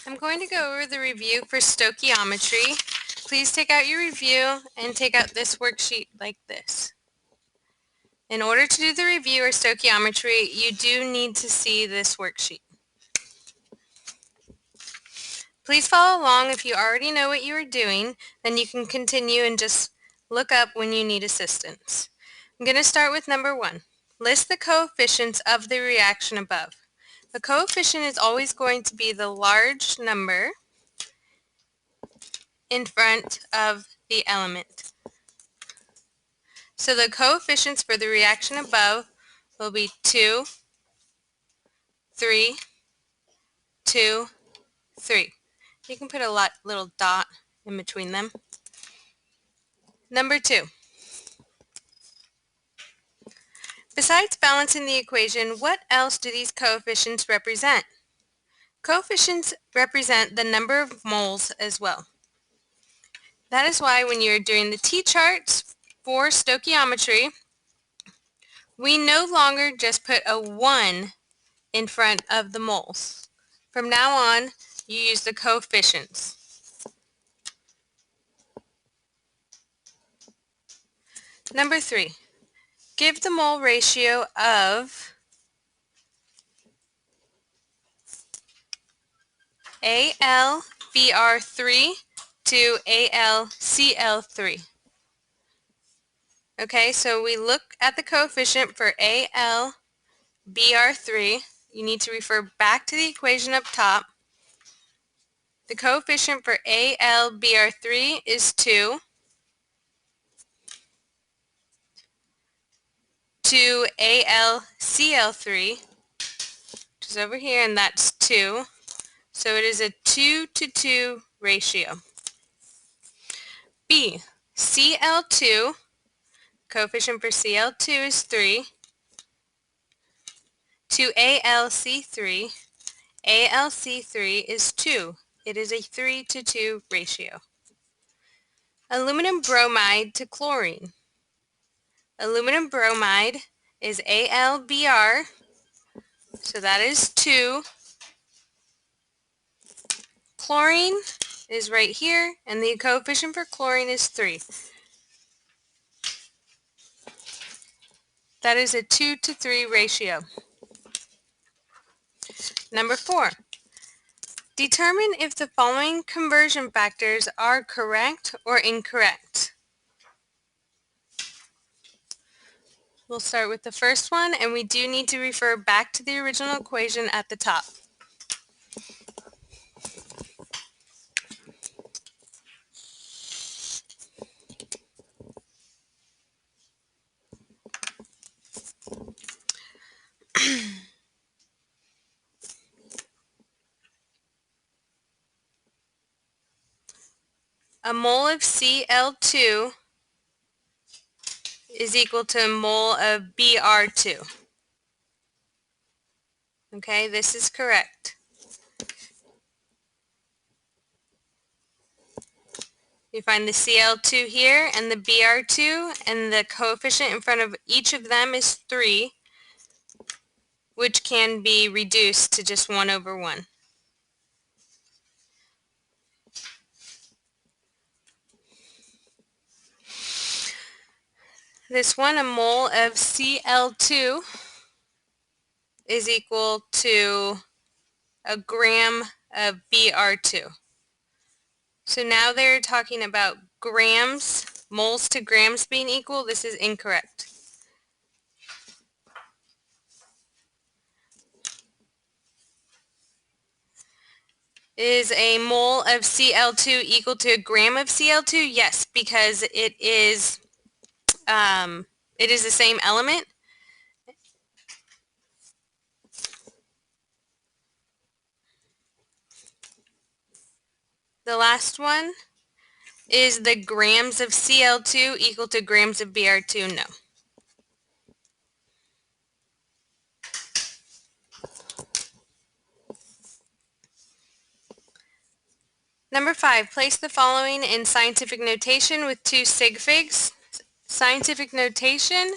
I'm going to go over the review for stoichiometry. Please take out your review and take out this worksheet like this. In order to do the review or stoichiometry, you do need to see this worksheet. Please follow along. If you already know what you are doing, then you can continue and just look up when you need assistance. I'm going to start with number 1. List the coefficients of the reaction above. The coefficient is always going to be the large number in front of the element. So the coefficients for the reaction above will be 2, 3, 2, 3. You can put a little dot in between them. Number 2. Besides balancing the equation, what else do these coefficients represent? Coefficients represent the number of moles as well. That is why when you're doing the t-charts for stoichiometry, we no longer just put a 1 in front of the moles. From now on, you use the coefficients. Number 3, give the mole ratio of AlBr3 to AlCl3. Okay, so we look at the coefficient for AlBr3. You need to refer back to the equation up top. The coefficient for AlBr3 is 2. To AlCl3, which is over here, and that's 2. So it is a 2 to 2 ratio. B, Cl2, coefficient for Cl2 is 3. To AlC3, AlC3 is 2. It is a 3 to 2 ratio. Aluminum bromide to chlorine. Aluminum bromide is AlBr, so that is 2. Chlorine is right here, and the coefficient for chlorine is 3. That is a 2 to 3 ratio. Number 4. Determine if the following conversion factors are correct or incorrect. We'll start with the first one, and we do need to refer back to the original equation at the top. A mole of Cl2 is equal to a mole of Br2. Okay, this is correct. You find the Cl2 here and the Br2, and the coefficient in front of each of them is 3, which can be reduced to just 1 over 1. This one, a mole of Cl2 is equal to a gram of Br2. So now they're talking about grams, moles to grams being equal. This is incorrect. Is a mole of Cl2 equal to a gram of Cl2? Yes, because it is the same element. The last one is the grams of Cl2 equal to grams of Br2? No. Number 5, place the following in scientific notation with 2 sig figs. Scientific notation,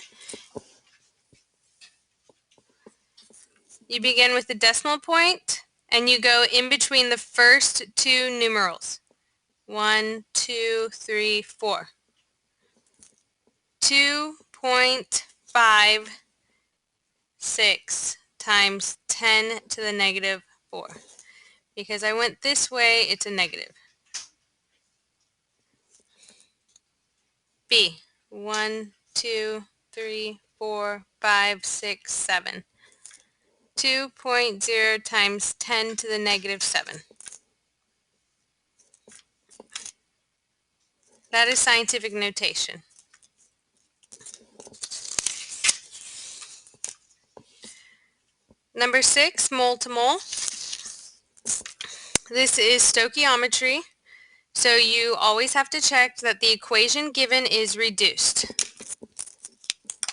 you begin with the decimal point and you go in between the first two numerals. 1, 2, 3, 4. 2.56 times 10 to the negative 4. Because I went this way, it's a negative. B. 1, 2, 3, 4, 5, 6, 7. 2.0 times 10 to the negative 7. That is scientific notation. Number 6, mole to mole. This is stoichiometry, so you always have to check that the equation given is reduced.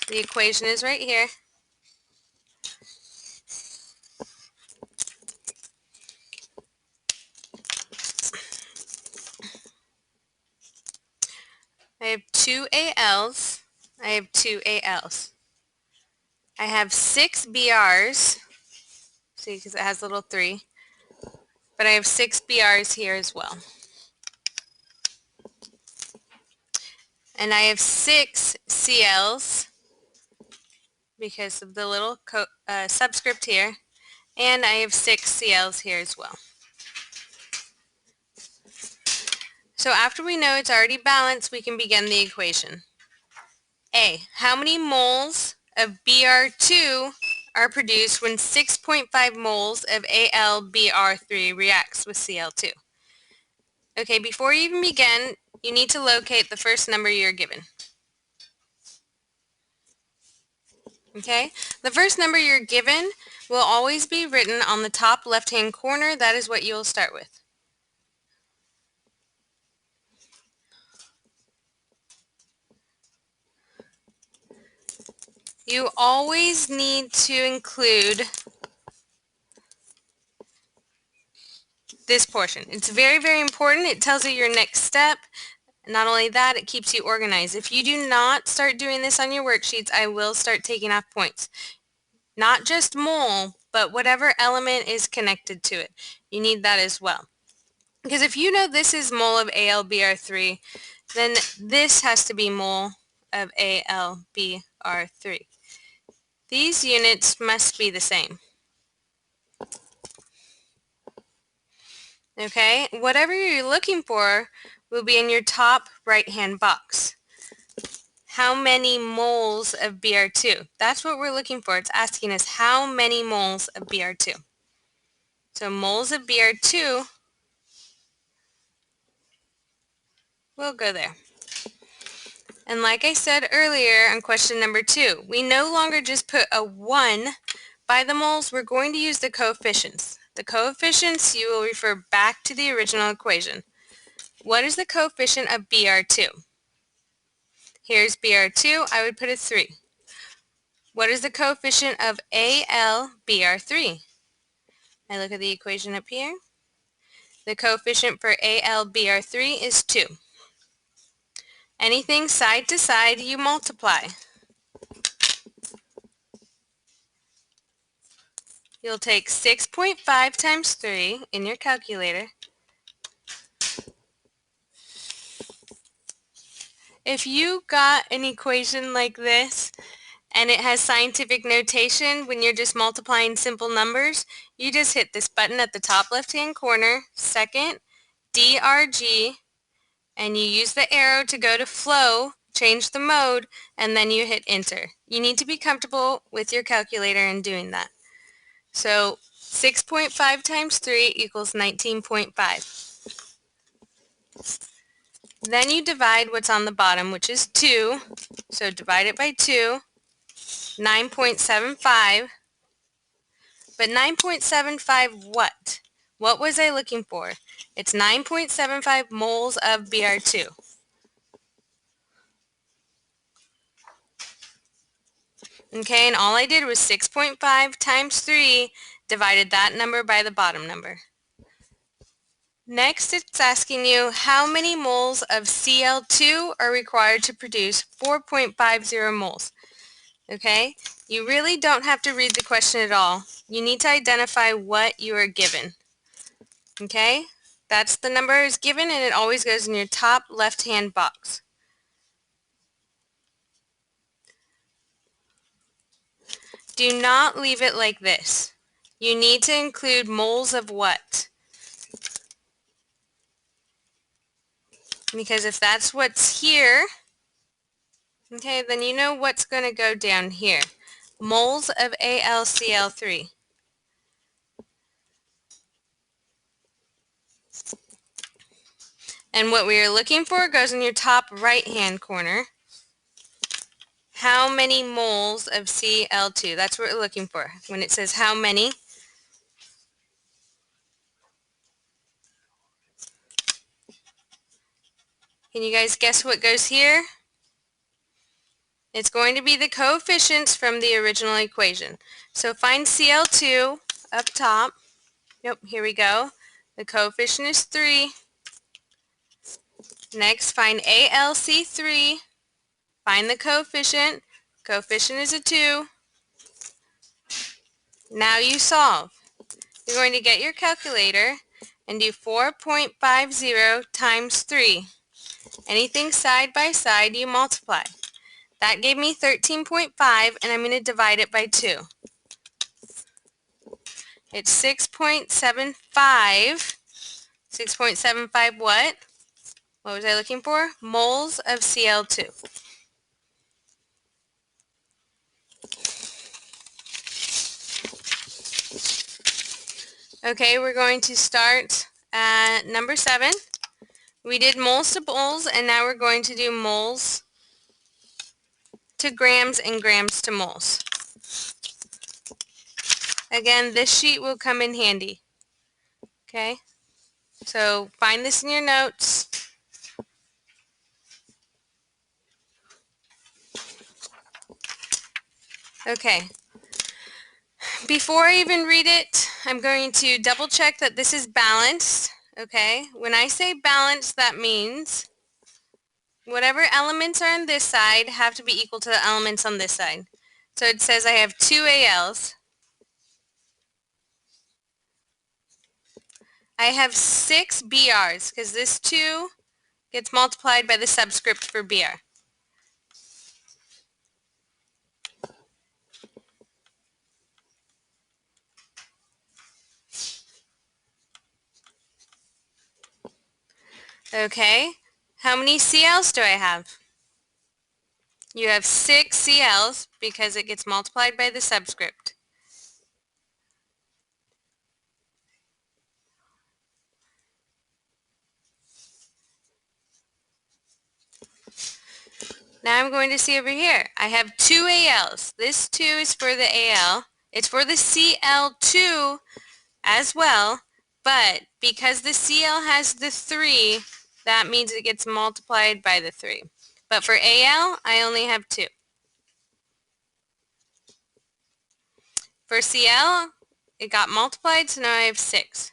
The equation is right here. I have 2 ALs. I have 2 ALs. I have 6 BRs. See, because it has a little 3. But I have 6 BRs here as well. And I have 6 CLs because of the little subscript here. And I have 6 CLs here as well. So after we know it's already balanced, we can begin the equation. A. How many moles of Br2 are produced when 6.5 moles of AlBr3 reacts with Cl2? Okay, before you even begin, you need to locate the first number you're given. Okay, the first number you're given will always be written on the top left-hand corner. That is what you'll start with. You always need to include this portion. It's very, very important. It tells you your next step. Not only that, it keeps you organized. If you do not start doing this on your worksheets, I will start taking off points. Not just mole, but whatever element is connected to it. You need that as well. Because if you know this is mole of AlBr3, then this has to be mole of AlBr3. These units must be the same. Okay, whatever you're looking for will be in your top right-hand box. How many moles of Br2? That's what we're looking for. It's asking us how many moles of Br2. So moles of Br2 will go there. And like I said earlier on question number 2, we no longer just put a 1 by the moles. We're going to use the coefficients. The coefficients, you will refer back to the original equation. What is the coefficient of Br2? Here's Br2. I would put a 3. What is the coefficient of AlBr3? I look at the equation up here. The coefficient for AlBr3 is 2. Anything side to side, you multiply. You'll take 6.5 times 3 in your calculator. If you got an equation like this and it has scientific notation when you're just multiplying simple numbers, you just hit this button at the top left-hand corner, second, DRG, and you use the arrow to go to flow, change the mode, and then you hit enter. You need to be comfortable with your calculator in doing that. So 6.5 times 3 equals 19.5. Then you divide what's on the bottom, which is 2. So divide it by 2, 9.75. But 9.75 what? What was I looking for? It's 9.75 moles of Br2. Okay, and all I did was 6.5 times 3, divided that number by the bottom number. Next, it's asking you how many moles of Cl2 are required to produce 4.50 moles. Okay, you really don't have to read the question at all. You need to identify what you are given. Okay? That's the number is given, and it always goes in your top left-hand box. Do not leave it like this. You need to include moles of what? Because if that's what's here, okay, then you know what's going to go down here. Moles of AlCl3. And what we are looking for goes in your top right-hand corner. How many moles of Cl2? That's what we're looking for. When it says how many, can you guys guess what goes here? It's going to be the coefficients from the original equation. So find Cl2 up top. Yep, here we go. The coefficient is 3. Next, find AlC3. Find the coefficient. Coefficient is a 2. Now you solve. You're going to get your calculator and do 4.50 times 3. Anything side by side, you multiply. That gave me 13.5, and I'm going to divide it by 2. It's 6.75. 6.75 what? What was I looking for? Moles of Cl2. Okay, we're going to start at number 7. We did moles to moles, and now we're going to do moles to grams and grams to moles. Again, this sheet will come in handy. Okay, so find this in your notes. Okay, before I even read it, I'm going to double check that this is balanced. Okay, when I say balanced, that means whatever elements are on this side have to be equal to the elements on this side. So it says I have 2 ALs. I have 6 BRs because this 2 gets multiplied by the subscript for BR. Okay, how many CLs do I have? You have 6 CLs because it gets multiplied by the subscript. Now I'm going to see over here. I have 2 ALs. This 2 is for the AL. It's for the CL2 as well, but because the CL has the 3, that means it gets multiplied by the 3. But for AL, I only have 2. For CL, it got multiplied, so now I have 6.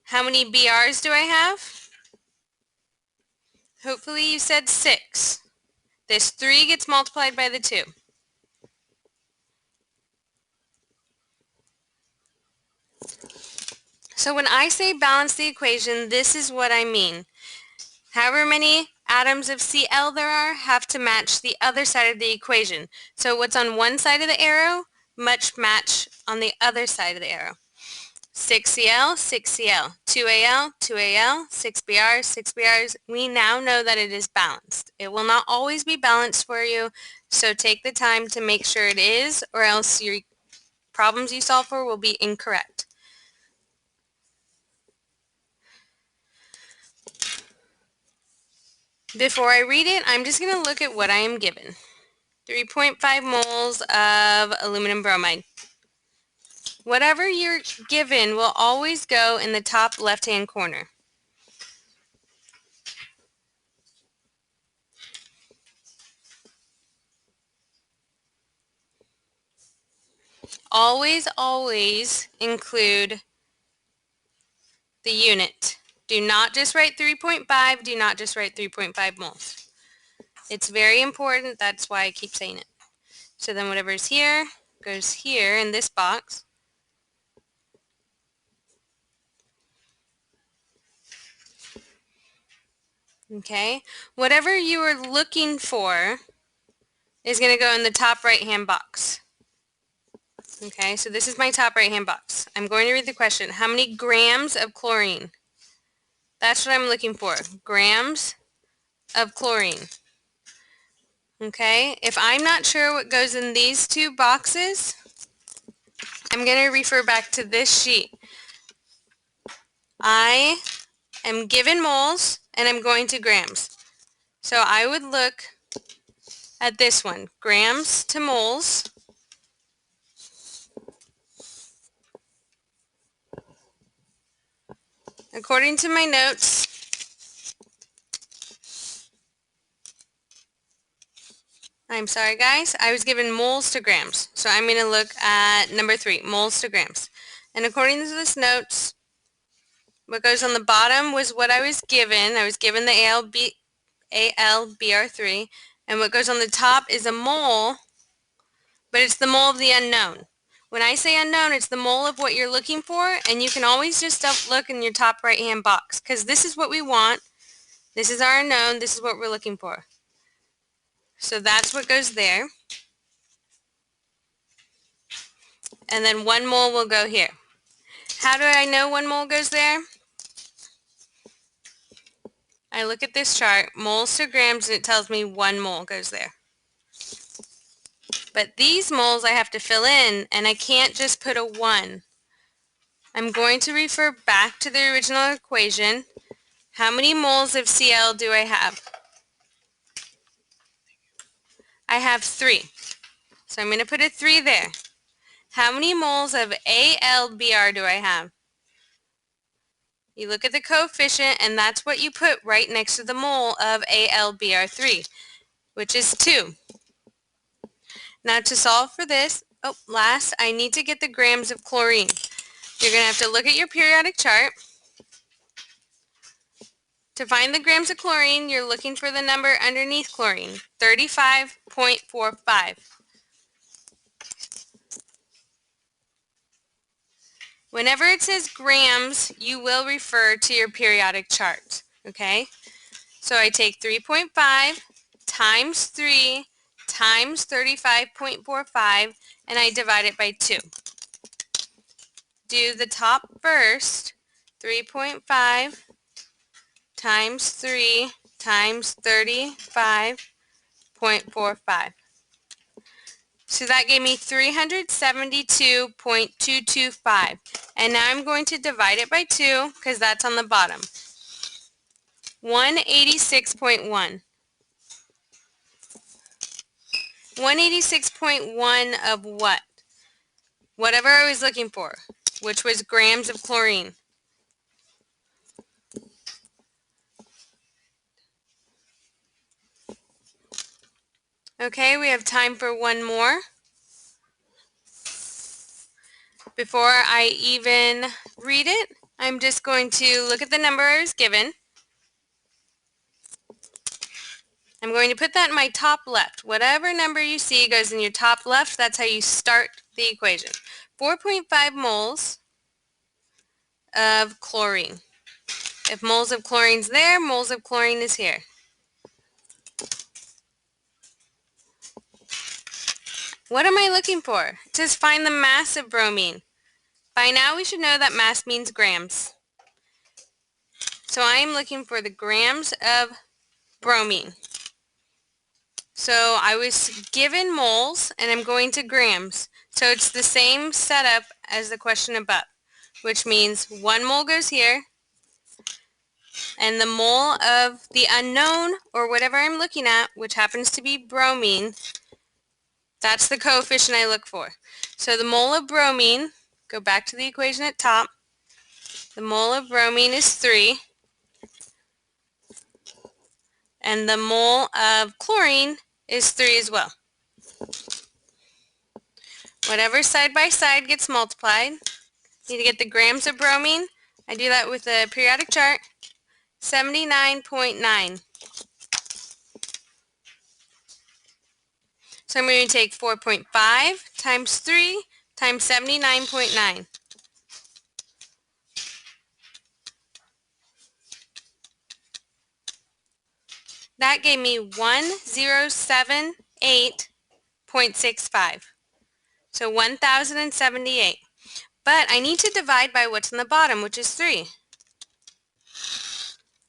How many BRs do I have? Hopefully you said 6. This 3 gets multiplied by the 2. So when I say balance the equation, this is what I mean. However many atoms of Cl there are have to match the other side of the equation. So what's on one side of the arrow must match on the other side of the arrow. 6Cl, 6Cl, 2Al, 2Al, 6Br, 6Brs. We now know that it is balanced. It will not always be balanced for you, so take the time to make sure it is, or else your problems you solve for will be incorrect. Before I read it, I'm just going to look at what I am given. 3.5 moles of aluminum bromide. Whatever you're given will always go in the top left-hand corner. Always, always include the unit. Do not just write 3.5. Do not just write 3.5 moles. It's very important. That's why I keep saying it. So then whatever's here goes here in this box. Okay. Whatever you are looking for is going to go in the top right-hand box. Okay, so this is my top right-hand box. I'm going to read the question. How many grams of chlorine? That's what I'm looking for. Grams of chlorine. Okay, if I'm not sure what goes in these two boxes, I'm going to refer back to this sheet. I am given moles and I'm going to grams. So I would look at this one, grams to moles. According to my notes, I'm sorry guys, I was given moles to grams. So I'm going to look at number 3, moles to grams. And according to this notes, what goes on the bottom was what I was given. I was given the ALBR3. And what goes on the top is a mole, but it's the mole of the unknown. When I say unknown, it's the mole of what you're looking for, and you can always just look in your top right-hand box, because this is what we want. This is our unknown. This is what we're looking for. So that's what goes there. And then 1 mole will go here. How do I know 1 mole goes there? I look at this chart, moles to grams, and it tells me 1 mole goes there. But these moles I have to fill in, and I can't just put a 1. I'm going to refer back to the original equation. How many moles of Cl do I have? I have 3. So I'm going to put a 3 there. How many moles of AlBr do I have? You look at the coefficient, and that's what you put right next to the mole of AlBr3, which is 2. Now to solve for this, last, I need to get the grams of chlorine. You're going to have to look at your periodic chart. To find the grams of chlorine, you're looking for the number underneath chlorine, 35.45. Whenever it says grams, you will refer to your periodic chart, okay? So I take 3.5 times 3 times 35.45, and I divide it by 2. Do the top first, 3.5 times 3 times 35.45. So that gave me 372.225. And now I'm going to divide it by 2 because that's on the bottom. 186.1. 186.1 of what? Whatever I was looking for, which was grams of chlorine. Okay, we have time for one more. Before I even read it, I'm just going to look at the number I was given. I'm going to put that in my top left. Whatever number you see goes in your top left. That's how you start the equation. 4.5 moles of chlorine. If moles of chlorine's there, moles of chlorine is here. What am I looking for? It says find the mass of bromine. By now we should know that mass means grams. So I am looking for the grams of bromine. So I was given moles and I'm going to grams. So it's the same setup as the question above, which means 1 mole goes here, and the mole of the unknown, or whatever I'm looking at, which happens to be bromine, that's the coefficient I look for. So the mole of bromine, go back to the equation at top, the mole of bromine is 3, and the mole of chlorine is 3 as well. Whatever side by side gets multiplied, you need to get the grams of bromine I do that with a periodic chart, 79.9. So I'm going to take 4.5 times 3 times 79.9. That gave me 1078.65. So 1078. But I need to divide by what's in the bottom, which is 3.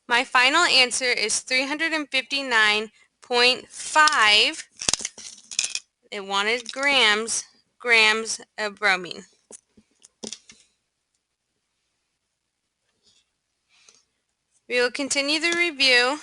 My final answer is 359.5. It wanted grams of bromine. We will continue the review.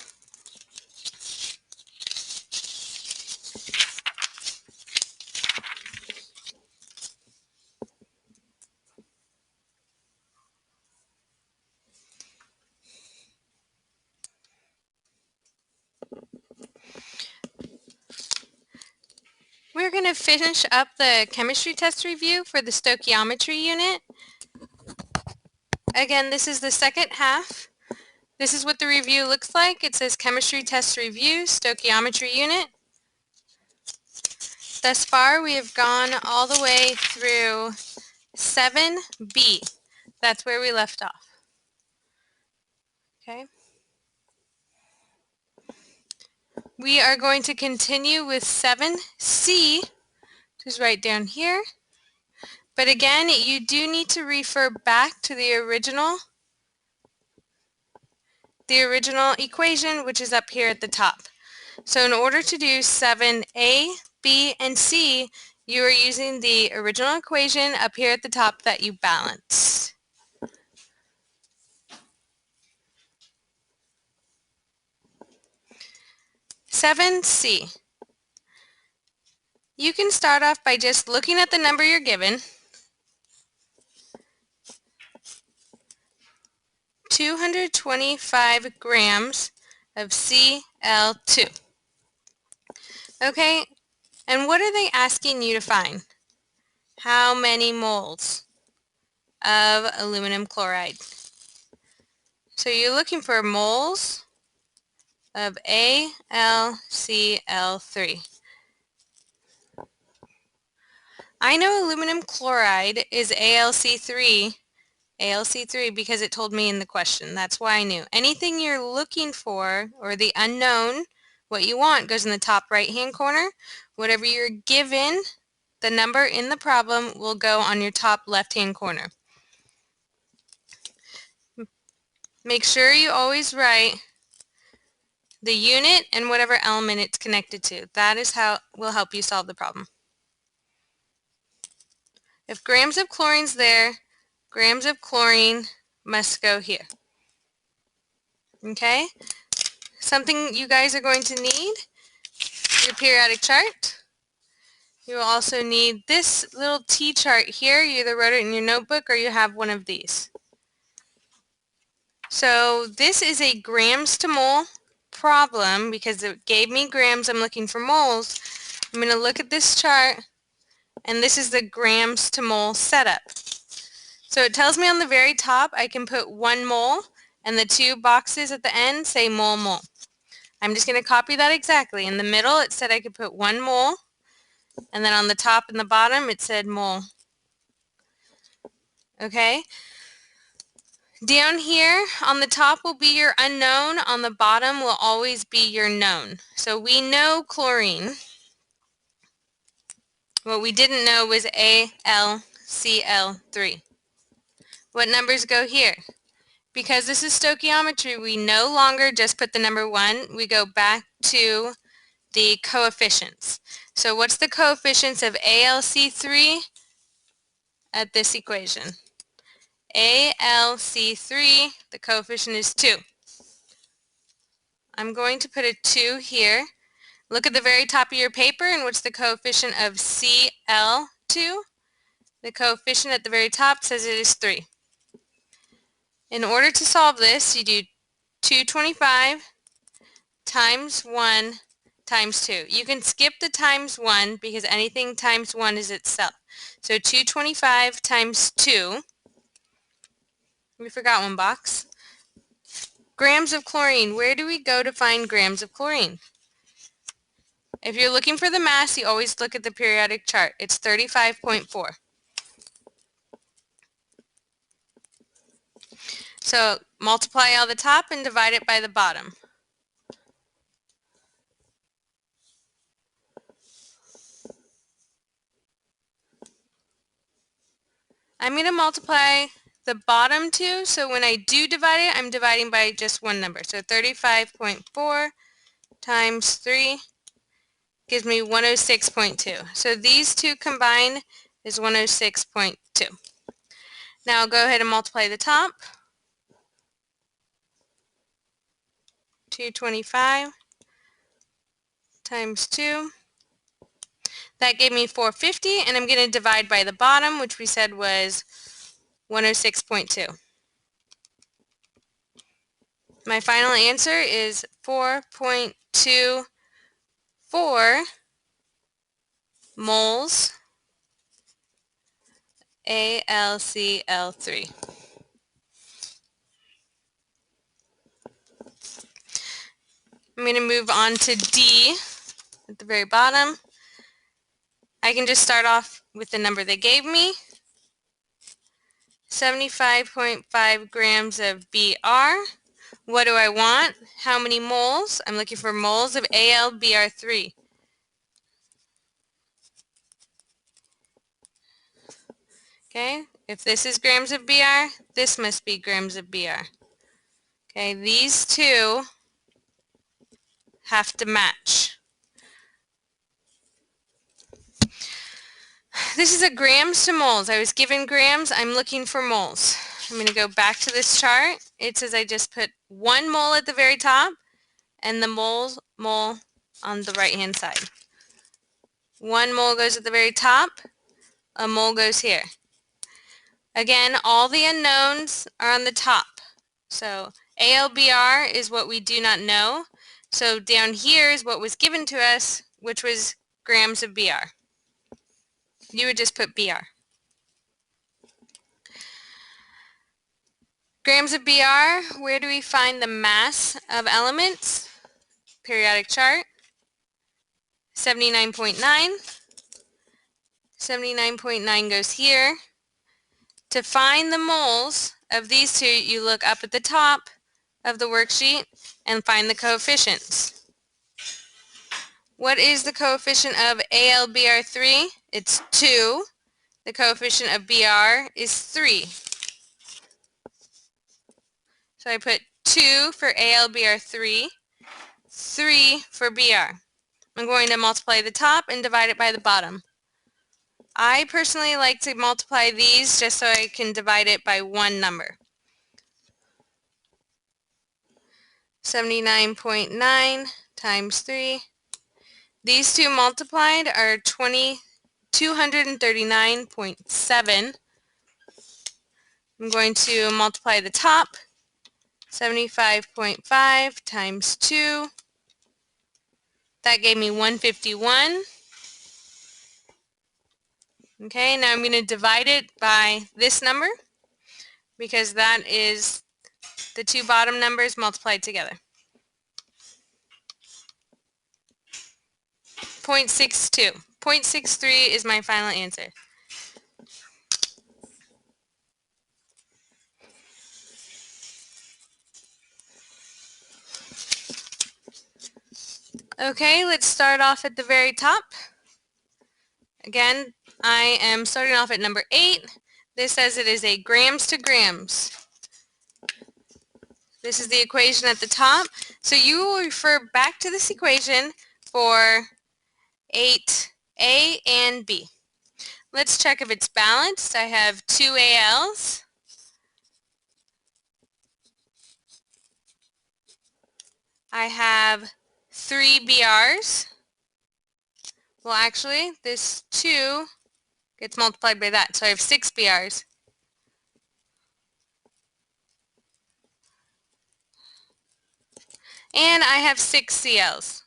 We're going to finish up the chemistry test review for the stoichiometry unit. Again, this is the second half. This is what the review looks like. It says chemistry test review, stoichiometry unit. Thus far, we have gone all the way through 7B. That's where we left off. Okay. We are going to continue with 7C, which is right down here. But again, you do need to refer back to the original equation, which is up here at the top. So in order to do 7A, B, and C, you are using the original equation up here at the top that you balanced. Seven C. You can start off by just looking at the number you're given. 225 grams of Cl2. Okay, and what are they asking you to find? How many moles of aluminum chloride? So you're looking for moles of AlCl3. I know aluminum chloride is AlC3 because it told me in the question. That's why I knew. Anything you're looking for, or the unknown, what you want, goes in the top right-hand corner. Whatever you're given, the number in the problem will go on your top left-hand corner. Make sure you always write the unit and whatever element it's connected to. That is how will help you solve the problem. If grams of chlorine's there, grams of chlorine must go here. Okay? Something you guys are going to need, your periodic chart. You will also need this little T-chart here. You either wrote it in your notebook or you have one of these. So this is a grams to mole problem because it gave me grams. I'm looking for moles. I'm going to look at this chart, and this is the grams to mole setup. So it tells me on the very top I can put 1 mole, and the 2 boxes at the end say mole mole. I'm just going to copy that exactly. In the middle it said I could put 1 mole, and then on the top and the bottom it said mole. Okay? Down here on the top will be your unknown, on the bottom will always be your known. So we know chlorine. What we didn't know was AlCl3. What numbers go here? Because this is stoichiometry, we no longer just put the number 1, we go back to the coefficients. So what's the coefficients of AlC3 at this equation? AlC3, the coefficient is 2. I'm going to put a 2 here. Look at the very top of your paper, and what's the coefficient of Cl2? The coefficient at the very top says it is 3. In order to solve this, you do 225 times 1 times 2. You can skip the times 1 because anything times 1 is itself. So 225 times 2 We forgot one box. Grams of chlorine. Where do we go to find grams of chlorine? If you're looking for the mass, you always look at the periodic chart. It's 35.4. So multiply all the top and divide it by the bottom. I'm going to multiply the bottom two, so when I do divide it, I'm dividing by just one number. So 35.4 times 3 gives me 106.2. So these two combined is 106.2. Now I'll go ahead and multiply the top. 225 times 2. That gave me 450, and I'm going to divide by the bottom, which we said was 106.2. My final answer is 4.24 moles AlCl3. I'm going to move on to D at the very bottom. I can just start off with the number they gave me. 75.5 grams of Br. What do I want? How many moles? I'm looking for moles of AlBr3. Okay, if this is grams of Br, this must be grams of Br. Okay, these two have to match. This is a grams to moles. I was given grams. I'm looking for moles. I'm going to go back to this chart. It says I just put 1 mole at the very top and the mole on the right hand side. 1 mole goes at the very top. A mole goes here. Again, all the unknowns are on the top. So AlBr is what we do not know. So down here is what was given to us, which was grams of Br. You would just put Br. Grams of Br, where do we find the mass of elements? Periodic chart. 79.9. 79.9 goes here. To find the moles of these two, you look up at the top of the worksheet and find the coefficients. What is the coefficient of AlBr3? It's 2. The coefficient of Br is 3. So I put 2 for AlBr3, 3 for Br. I'm going to multiply the top and divide it by the bottom. I personally like to multiply these just so I can divide it by one number. 79.9 times 3. These two multiplied are 239.7. I'm going to multiply the top. 75.5 times 2. That gave me 151. Okay, now I'm going to divide it by this number because that is the two bottom numbers multiplied together. 0.62. 0.63 is my final answer. Okay, let's start off at the very top. Again, I am starting off at number 8. This says it is a grams to grams. This is the equation at the top. So you will refer back to this equation for 8A and B. Let's check if it's balanced. I have 2 ALs. I have 3 BRs. Well, actually, this 2 gets multiplied by that, so I have 6 BRs. And I have 6 CLs.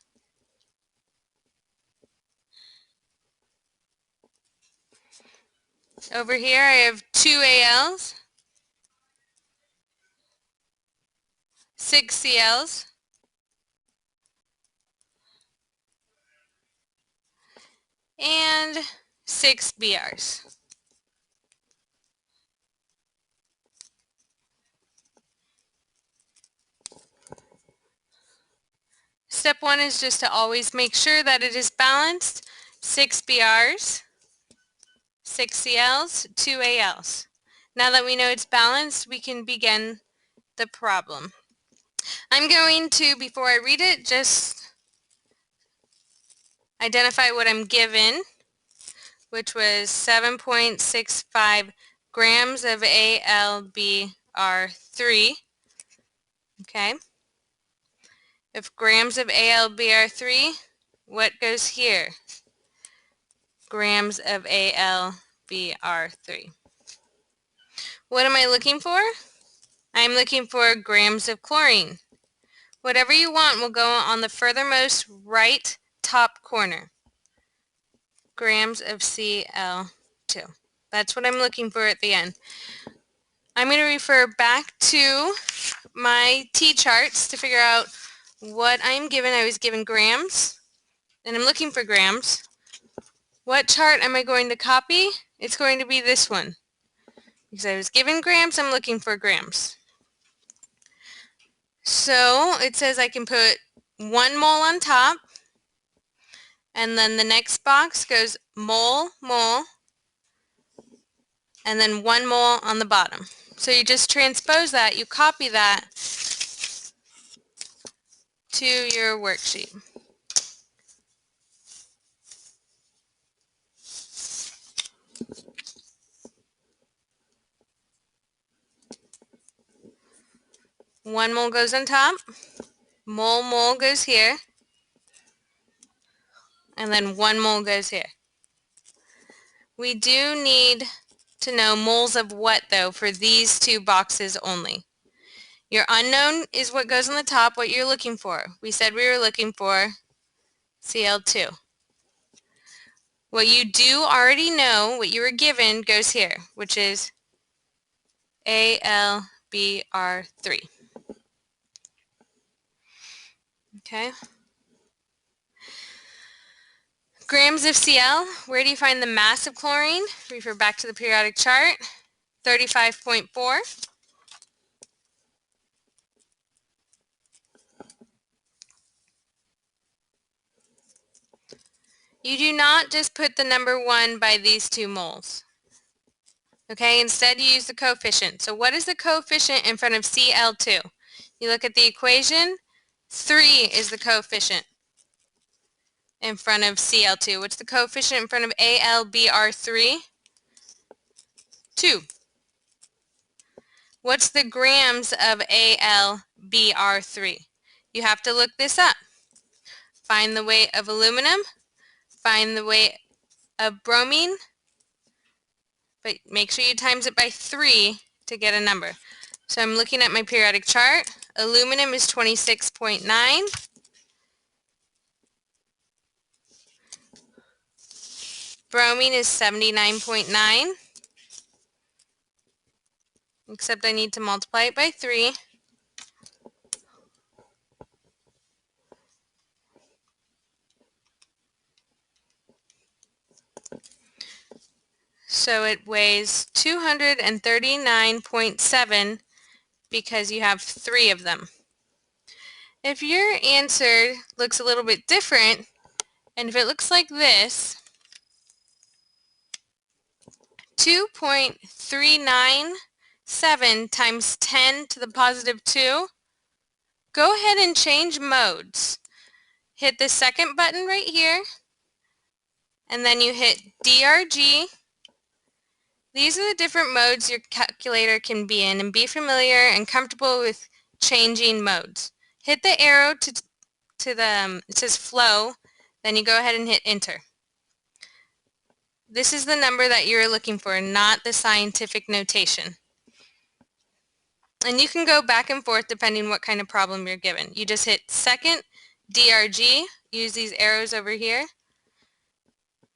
Over here, I have 2 ALs. 6 CLs, and 6 BRs. Step 1 is just to always make sure that it is balanced. 6 BRs, 6 CLs, 2 ALs. Now that we know it's balanced, we can begin the problem. I'm going to, before I read it, just identify what I'm given, which was 7.65 grams of ALBR3. Okay. If grams of ALBR3, what goes here? Grams of ALBR3. What am I looking for? I'm looking for grams of chlorine. Whatever you want will go on the furthermost right top corner. Grams of Cl2. That's what I'm looking for at the end. I'm going to refer back to my T-charts to figure out what I'm given. I was given grams, and I'm looking for grams. What chart am I going to copy? It's going to be this one. Because I was given grams, I'm looking for grams. So it says I can put 1 mole on top, and then the next box goes mole, mole, and then 1 mole on the bottom. So you just transpose that, you copy that to your worksheet. One mole goes on top, mole, mole goes here, and then 1 mole goes here. We do need to know moles of what, though, for these 2 boxes only. Your unknown is what goes on the top, what you're looking for. We said we were looking for Cl2. What you do already know, what you were given, goes here, which is AlBr3. Okay. Grams of Cl, where do you find the mass of chlorine? Refer back to the periodic chart, 35.4. You do not just put the number 1 by these 2 moles. Okay, instead you use the coefficient. So what is the coefficient in front of Cl2? You look at the equation, 3 is the coefficient in front of Cl2. What's the coefficient in front of AlBr3? 2. What's the grams of AlBr3? You have to look this up. Find the weight of aluminum, find the weight of bromine, but make sure you times it by 3 to get a number. So I'm looking at my periodic chart. Aluminum is 26.9. Bromine is 79.9. Except I need to multiply it by 3. So it weighs 239.7 because you have 3 of them. If your answer looks a little bit different, and if it looks like this, 2.397 times 10 to the positive 2, go ahead and change modes. Hit the second button right here, and then you hit DRG. These are the different modes your calculator can be in, and be familiar and comfortable with changing modes. Hit the arrow to the, it says flow, then you go ahead and hit enter. This is the number that you're looking for, not the scientific notation. And you can go back and forth depending what kind of problem you're given. You just hit second, DRG, use these arrows over here,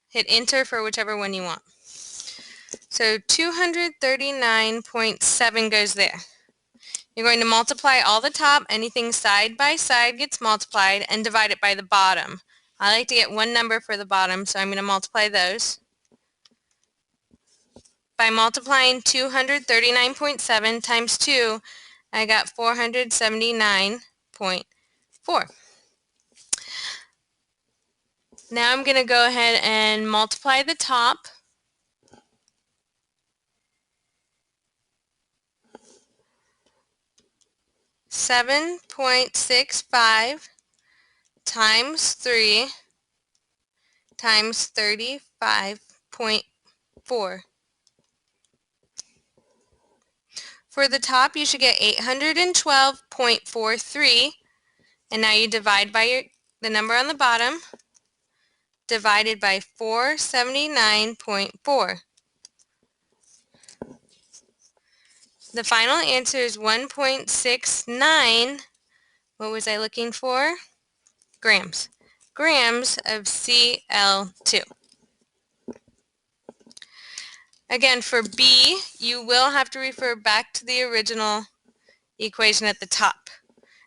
hit enter for whichever one you want. So 239.7 goes there. You're going to multiply all the top, anything side by side gets multiplied, and divide it by the bottom. I like to get one number for the bottom, so I'm going to multiply those. By multiplying 239.7 times 2, I got 479.4. Now I'm going to go ahead and multiply the top. $7.65 times 3 times 35.4. For the top, you should get 812.43, and now you divide by the number on the bottom, divided by 479.4. The final answer is 1.69, what was I looking for? Grams. Grams of Cl2. Again, for B, you will have to refer back to the original equation at the top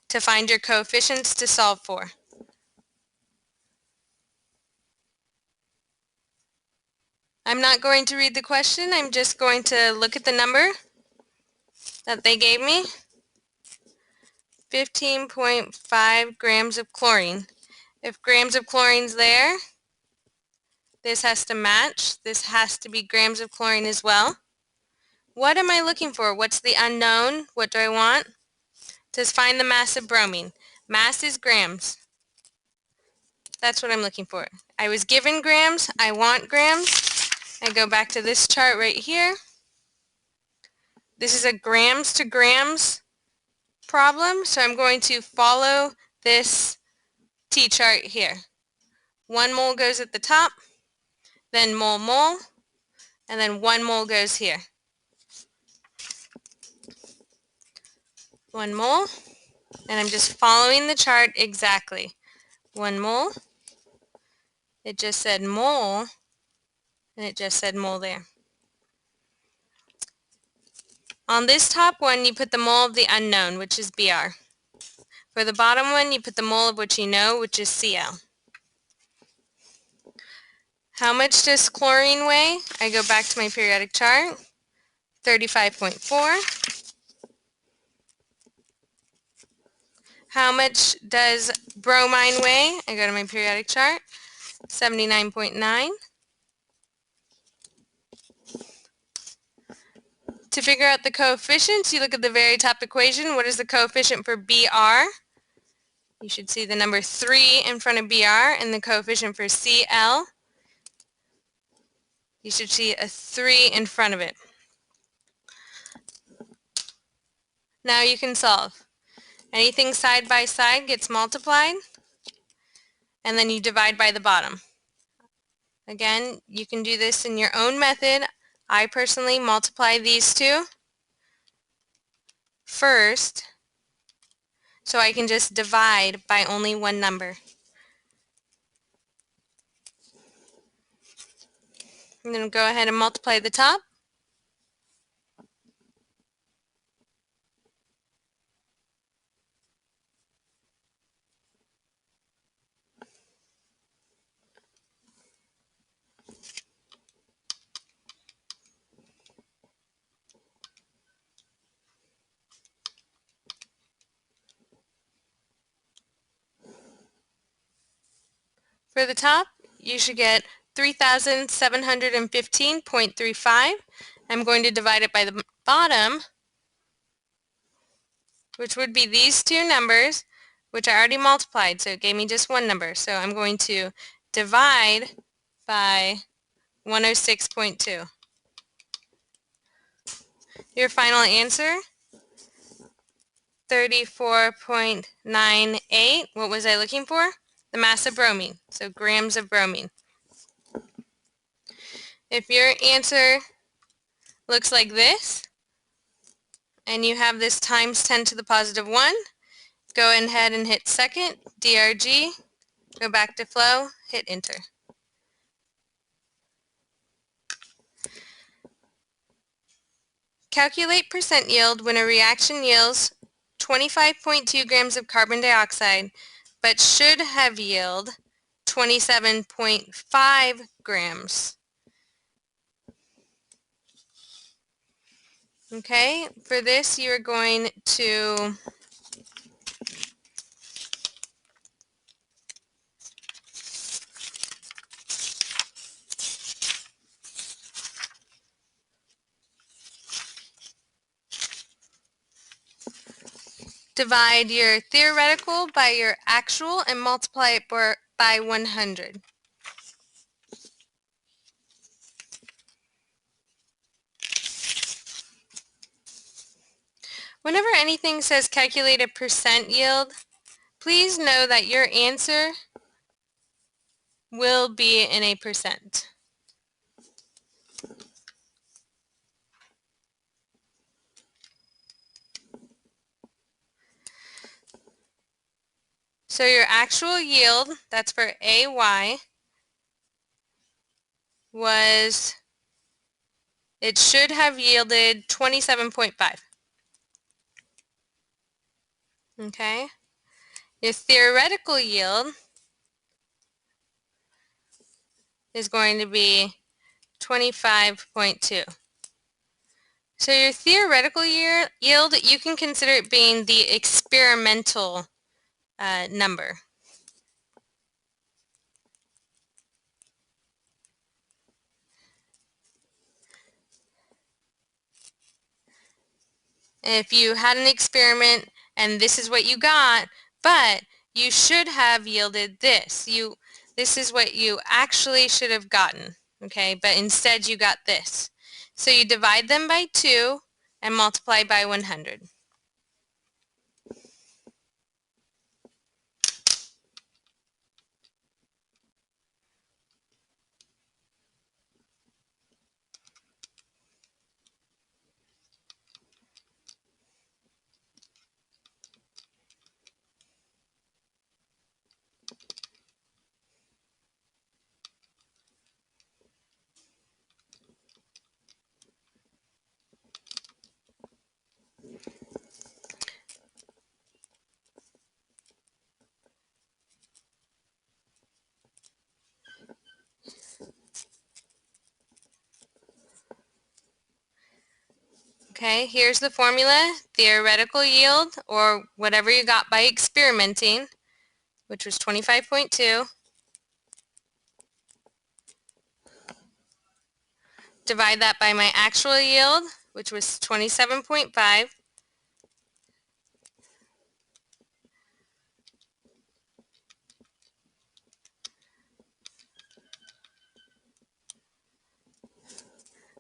to find your coefficients to solve for. I'm not going to read the question, I'm just going to look at the number that they gave me. 15.5 grams of chlorine. If grams of chlorine's there, this has to match. This has to be grams of chlorine as well. What am I looking for? What's the unknown? What do I want? To find the mass of bromine. Mass is grams. That's what I'm looking for. I was given grams. I want grams. I go back to this chart right here. This is a grams to grams problem, so I'm going to follow this T-chart here. 1 mole goes at the top, then mole mole, and then 1 mole goes here. 1 mole, and I'm just following the chart exactly. 1 mole, it just said mole, and it just said mole there. On this top one, you put the mole of the unknown, which is Br. For the bottom one, you put the mole of what you know, which is Cl. How much does chlorine weigh? I go back to my periodic chart. 35.4. How much does bromine weigh? I go to my periodic chart. 79.9. To figure out the coefficients, you look at the very top equation. What is the coefficient for Br? You should see the number 3 in front of Br, and the coefficient for Cl, you should see a 3 in front of it. Now you can solve. Anything side by side gets multiplied, and then you divide by the bottom. Again, you can do this in your own method. I personally multiply these two first, so I can just divide by only one number. I'm going to go ahead and multiply the top. For the top, you should get 3,715.35. I'm going to divide it by the bottom, which would be these two numbers, which I already multiplied, so it gave me just one number. So I'm going to divide by 106.2. Your final answer, 34.98. What was I looking for? The mass of bromine, so grams of bromine. If your answer looks like this, and you have this times 10 to the positive 1, go ahead and hit second, DRG, go back to flow, hit enter. Calculate percent yield when a reaction yields 25.2 grams of carbon dioxide, but should have yielded 27.5 grams. Okay, for this you're going to divide your theoretical by your actual and multiply it by 100. Whenever anything says calculate a percent yield, please know that your answer will be in a percent. So your actual yield, that's for AY, it should have yielded 27.5. Okay? Your theoretical yield is going to be 25.2. So your theoretical yield, you can consider it being the experimental number. If you had an experiment and this is what you got, but you should have yielded this. This is what you actually should have gotten, okay? But instead you got this. So you divide them by 2 and multiply by 100. Okay, here's the formula. Theoretical yield, or whatever you got by experimenting, which was 25.2. Divide that by my actual yield, which was 27.5.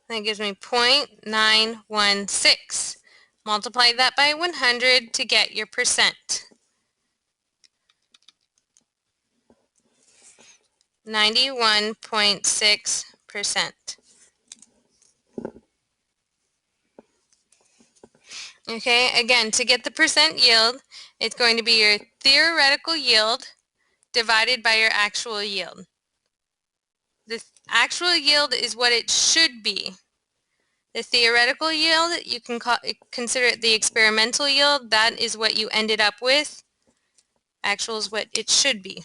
That gives me 0.916. Multiply that by 100 to get your percent. 91.6%. Okay, again, to get the percent yield, it's going to be your theoretical yield divided by your actual yield. The actual yield is what it should be. The theoretical yield, you can consider it the experimental yield. That is what you ended up with. Actual is what it should be.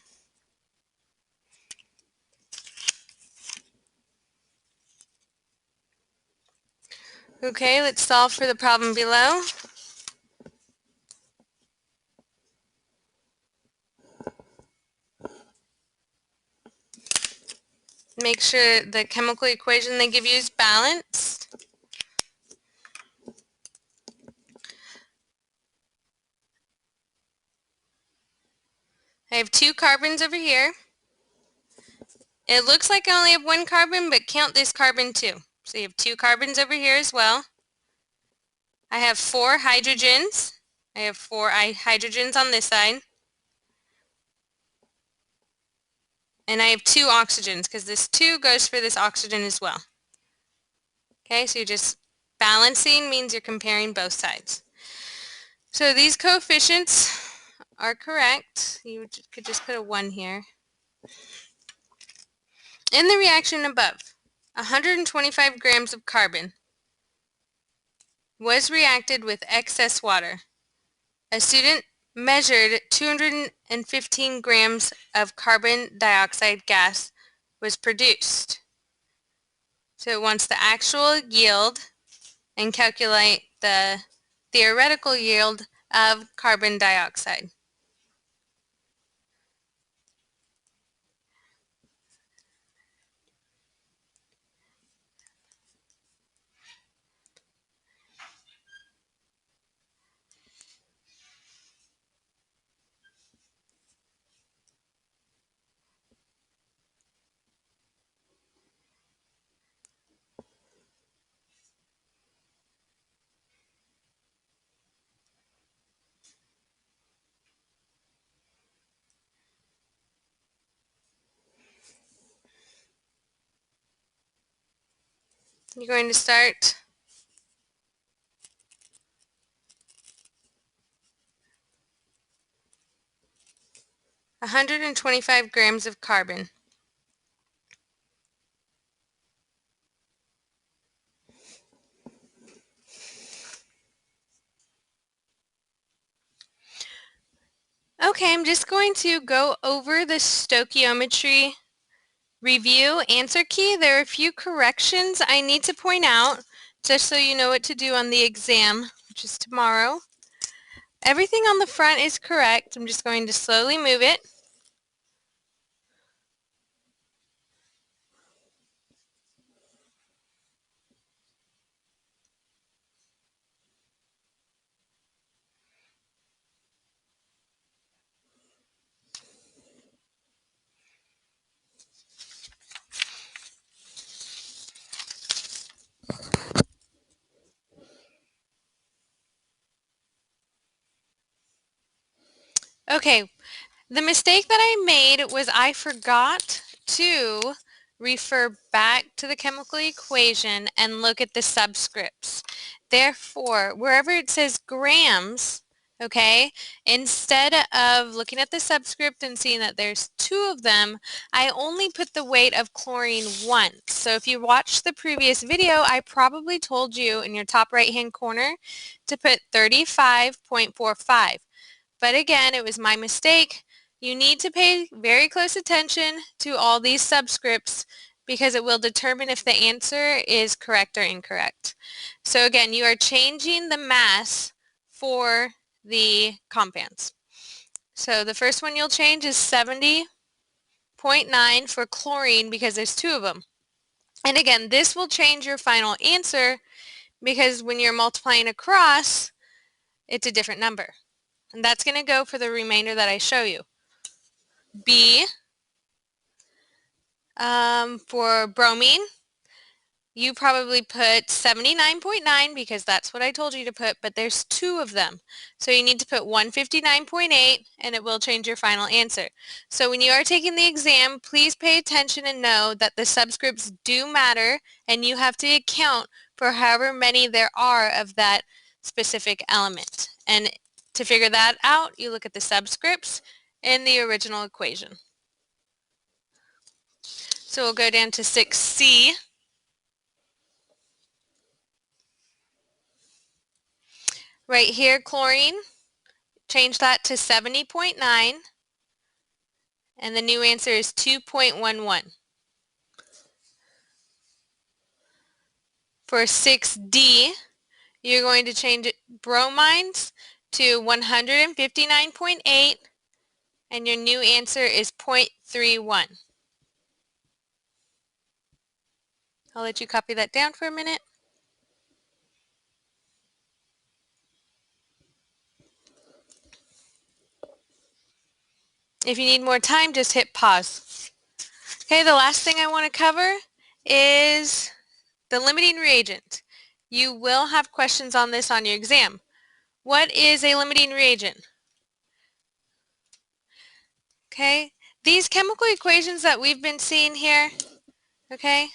Okay, let's solve for the problem below. Make sure the chemical equation they give you is balanced. I have 2 carbons over here. It looks like I only have 1 carbon, but count this carbon too. So you have 2 carbons over here as well. I have 4 hydrogens. I have 4 hydrogens on this side. And I have 2 oxygens, because this 2 goes for this oxygen as well. Okay, so you're just balancing means you're comparing both sides. So these coefficients are correct. You could just put a 1 here. In the reaction above, 125 grams of carbon was reacted with excess water. A student measured 215 grams of carbon dioxide gas was produced. So it wants the actual yield and calculate the theoretical yield of carbon dioxide. You're going to start 125 grams of carbon. Okay, I'm just going to go over the stoichiometry review answer key. There are a few corrections I need to point out just so you know what to do on the exam, which is tomorrow. Everything on the front is correct. I'm just going to slowly move it. Okay, the mistake that I made was I forgot to refer back to the chemical equation and look at the subscripts. Therefore, wherever it says grams, okay, instead of looking at the subscript and seeing that there's two of them, I only put the weight of chlorine once. So if you watched the previous video, I probably told you in your top right hand corner to put 35.45. But again, it was my mistake. You need to pay very close attention to all these subscripts because it will determine if the answer is correct or incorrect. So again, you are changing the mass for the compounds. So the first one you'll change is 70.9 for chlorine because there's two of them. And again, this will change your final answer because when you're multiplying across, it's a different number. And that's going to go for the remainder that I show you. B, for bromine, you probably put 79.9 because that's what I told you to put, but there's two of them. So you need to put 159.8 and it will change your final answer. So when you are taking the exam, please pay attention and know that the subscripts do matter and you have to account for however many there are of that specific element. And to figure that out, you look at the subscripts in the original equation. So we'll go down to 6C. Right here, chlorine, change that to 70.9, and the new answer is 2.11. For 6D, you're going to change bromines to 159.8, and your new answer is 0.31. I'll let you copy that down for a minute. If you need more time, just hit pause. Okay, the last thing I want to cover is the limiting reagent. You will have questions on this on your exam. What is a limiting reagent? Okay, these chemical equations that we've been seeing here, okay,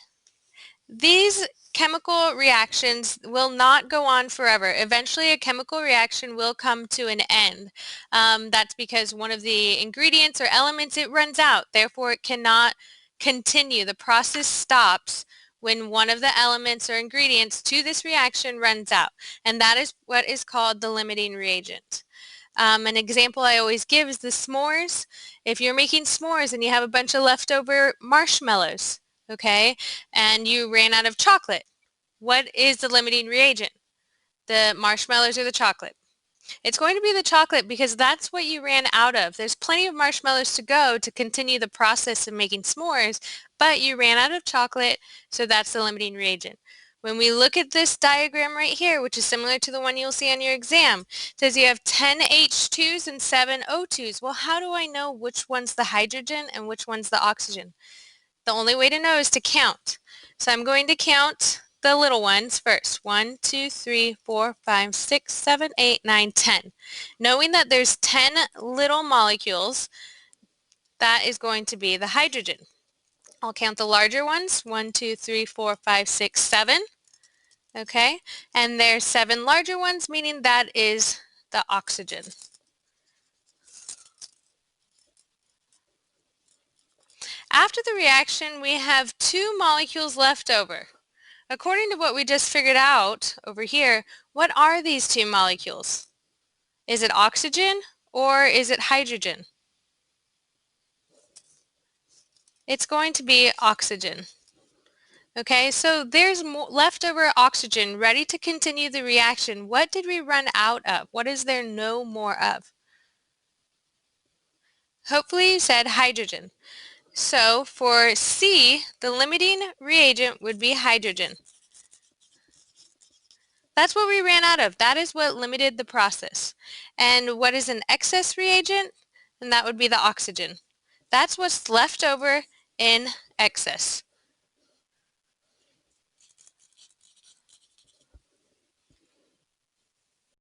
these chemical reactions will not go on forever. Eventually a chemical reaction will come to an end. That's because one of the ingredients or elements, it runs out. Therefore it cannot continue. The process stops when one of the elements or ingredients to this reaction runs out, and that is what is called the limiting reagent. An example I always give is the s'mores. If you're making s'mores and you have a bunch of leftover marshmallows, okay, and you ran out of chocolate, what is the limiting reagent? The marshmallows or the chocolate? It's going to be the chocolate because that's what you ran out of. There's plenty of marshmallows to go to continue the process of making s'mores, but you ran out of chocolate, so that's the limiting reagent. When we look at this diagram right here, which is similar to the one you'll see on your exam, it says you have 10 H2s and 7 O2s. Well, how do I know which one's the hydrogen and which one's the oxygen? The only way to know is to count. So I'm going to count the little ones first. 1, 2, 3, 4, 5, 6, 7, 8, 9, 10. Knowing that there's 10 little molecules, that is going to be the hydrogen. I'll count the larger ones. 1, 2, 3, 4, 5, 6, 7. Okay, and there's 7 larger ones, meaning that is the oxygen. After the reaction, we have 2 molecules left over. According to what we just figured out over here, what are these 2 molecules? Is it oxygen or is it hydrogen? It's going to be oxygen. Okay, so there's leftover oxygen ready to continue the reaction. What did we run out of? What is there no more of? Hopefully you said hydrogen. So for C, the limiting reagent would be hydrogen. That's what we ran out of. That is what limited the process. And what is an excess reagent? And that would be the oxygen. That's what's left over in excess.